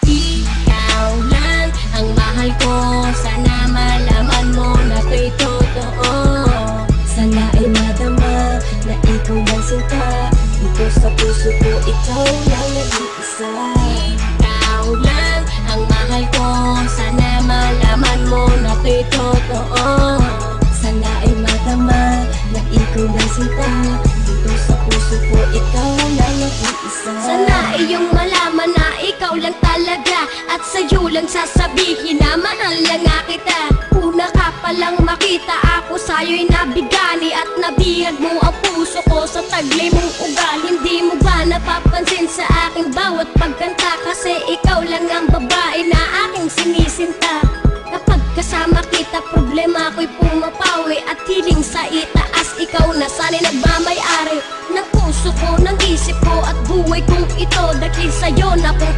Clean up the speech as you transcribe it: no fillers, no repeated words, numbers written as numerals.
Ikaw lang ang mahal ko, sana malaman mo na to'y totoo. Sana ay madama na ikaw lang sinta, dito sa puso ko ikaw lang nag-iisa. Ikaw lang ang mahal ko, sana malaman mo na to'y totoo. Sana ay madama na ikaw lang sinta, dito sa puso ko ikaw lang nag-iisa. Sana iyong malaman na ikaw lang talaga, at sa'yo lang sasabihin na mahal lang nga kita. Una ka palang makita, ako sa'yo'y nabigani, at nabihag mo ang puso ko sa taglay mong ugali. Hindi mo ba napapansin sa aking bawat pagkanta, kasi ikaw lang ang babae na aking sinisinta. Kapag kasama kita, problema ko'y pumapawi, at hiling sa itaas, ikaw na sana'y nagmamay-ari ng puso ko, ng isip ko, at buhay kong ito. Dahil sa'yo na kung